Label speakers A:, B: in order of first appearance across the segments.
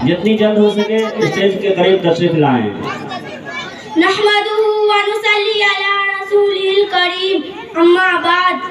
A: जितनी जल्द हो सके स्टेज के करीब तशरीफ लाएं।
B: नहमदुहु व नुसल्ली अला रसूलिल करीम, अम्मा बाद।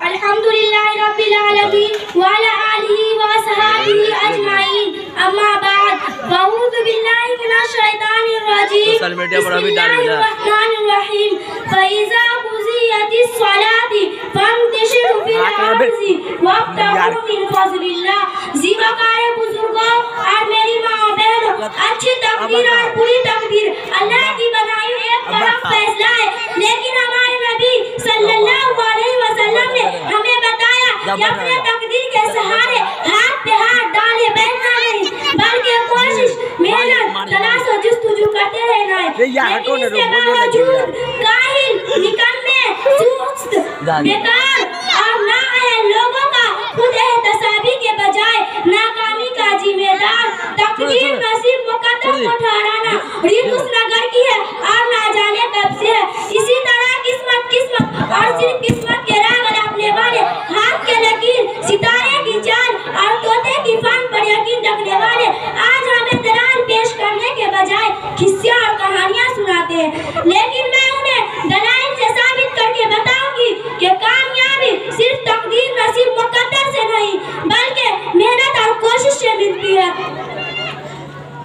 B: अल्हम्दुलिल्लाहि रब्बिल आलमीन व अला आलिहि व असहाबिहि अजमाइन, अम्मा बाद। अऊज़ु बिल्लाहि मिनश शैतानिर रजीम।
C: सोशल मीडिया पर अभी डाल देना।
B: बिस्मिल्लाहिर रहीम। फइज़ा कुज़ियतिस सलाति फंतशिरु फिल अर्ज़ि वब्तगू मिन फज़लिल्लाह। ज़िवाकारे बुजुर्गों और मेरी माँ बहनों, अच्छी तकदीर और बुरी तकदीर अल्लाह की बनाई एक तरफ फैसला है, लेकिन हमारे नबी सल्लल्लाहु अलैहि वसल्लम ने हमें बताया कि अपने तकदीर के सहारे हाथ पे हाथ डाले बैठना नहीं, बल्कि कोशिश, मेहनत, तलाश और जुस्तजू करते रहना है। लेकिन इसके बावजूद काहिल, निकम्मे, सुस्त, बेकार और नाअहल लोगों का खुद एहतसाबी के बजाय नाकामी का जिम्मेदार तकदीर नसीब मुकद्दर को ठहराना रीत उस नगर की है और ना जाने कब से है। इसी तरह किस्मत और सिर्फ किस्मत के राह अपने वाले, हाथ के लकीर, सितारे की चाल और तोते की फान पर यकीन रखने वाले आज हमें दलाल पेश करने के बजाय किस्से और कहानियां सुनाते हैं। लेकिन मैं उन्हें दलाइल से साबित करके बताऊंगी कि कामयाबी सिर्फ तकदीर नसीब मुकद्दर से नहीं, बल्कि मेहनत और कोशिश से मिलती है।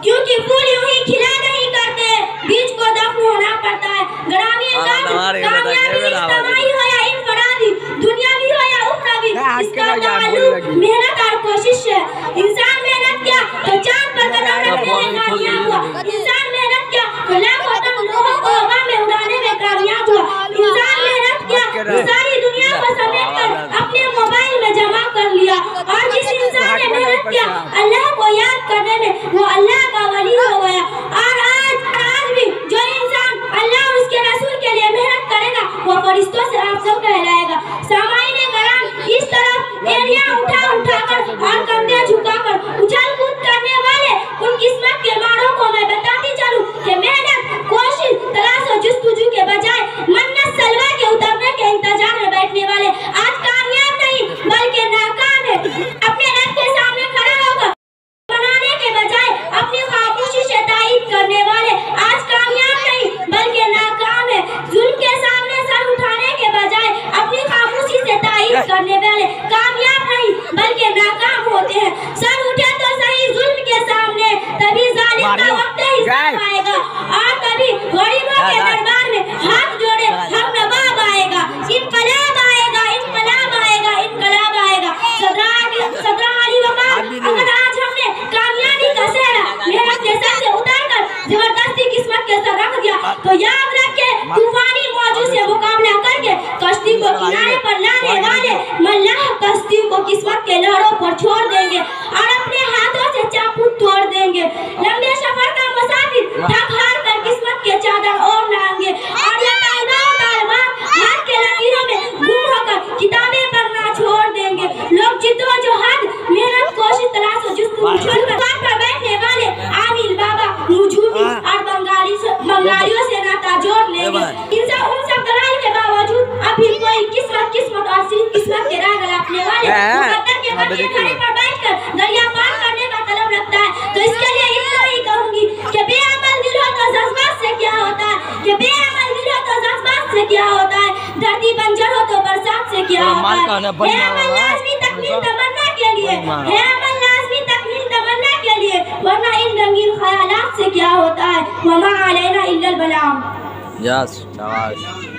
B: क्योंकि फूल यूं ही खिला नहीं करते, बीज को दफन होना पड़ता है। ग्रामीण कामयाबी हो या इनफरादी, दुनियावी हो या उखरावी, इसका ताल्लुक मेहनत और कोशिश है। इंसान मेहनत किया तो चांद पर कदम रखने में कामयाब हुआ। इंसान मेहनत किया तो लाखों टन लोगों को हवा में उड़ाने में कामयाब हुआ। इंसान मेहनत किया तो सारी दुनिया को समेटकर अपने मोबाइल में जमा कर लिया। और जिस इंसान ने मेहनत किया अल्लाह को याद करने में, वो अल्लाह का वली हो गया। और आज भी जो इंसान अल्लाह और उसके रसूल के लिए मेहनत करेगा वो फरिश्तों से अफजल कहलाएगा। सामाईने कराम, इस तरफ एड़ियां उठाकर और कंधे झुकाकर उछल कूद करने वाले उन किस्मत के मारों को मैं बताती चलूं कि मेहनत, कोशिश, तलाश और जुस्तजू के बजाय मन्नत सलवा के उतरने के इंतजार में बैठने वाले आज कामयाब नहीं बल्कि नाकाम है। अपने रब के सामने खड़ा होकर बनाने के बजाय अपनी खामोशी से तायीद करने वाले आज कामयाब नहीं बल्कि नाकाम है। जुल्म के सामने सर उठाने के बजाय अपनी खामोशी से तायीद करने वाले कामयाब नहीं बल्कि नाकाम होते हैं। सर उठे तो सही जुल्म के सामने, तभी जालिम का वक्त हिसाब आएगा और तभी गरीबों के दरबार में हाथ जोड़े हम नवाब आएगा। इनकलाब आएगा, इनकलाब आएगा, इनकलाब आएगा। सदरा अली वकार, अगर आज हमने कामयाबी का सेहरा मेहनत के सर से उतारकर जबरदस्ती किस्मत के सर रख दिया तो याद रखे तूफानी मौजों से मुकाबला करके कश्ती को किनारे पर लाने वाले मल्लाह कश्ती को किस्मत के लहरों पर छोड़ देंगे और अपने हाथों से चाकू तोड़ देंगे। लंबे सफर का मुसाफिर थक हार कर किस्मत के चादर ओढ़ लाएंगे और ये हाथ के लकीरों में गुम होकर किताबें पढ़ना छोड़ देंगे। लोग जिद्दोजहद, मेहनत, कोशिश, तलाश और जुस्तजू छोड़कर पर बैठने वाले आमिल बाबा, नूजूबी और बंगालियों से नाता जोड़ लेंगे। उन सब दलाल के बावजूद अभी कोई किस्मत और सिर्फ किस्मत के राह गलापने वाले मुकद्दर के कटघरे पर बैठकर दरिया पार करने का तलब रखता है। तो इसके लिए इतना ही कहूंगी कि बेअमल दिल हो तो जज्बात से क्या होता है, कि बेअमल दिल हो तो जज्बात से क्या होता है, धरती बंजर हो तो बरसात से क्या होता है। अमल लाज़मी तकमील तमन्ना के लिए है, अमल लाज़मी तकमील तमन्ना के लिए, वरना इन रंगीन ख्यालात से क्या होता है। वमा अलैना इल्लल बलाग।
C: यस शाबाश।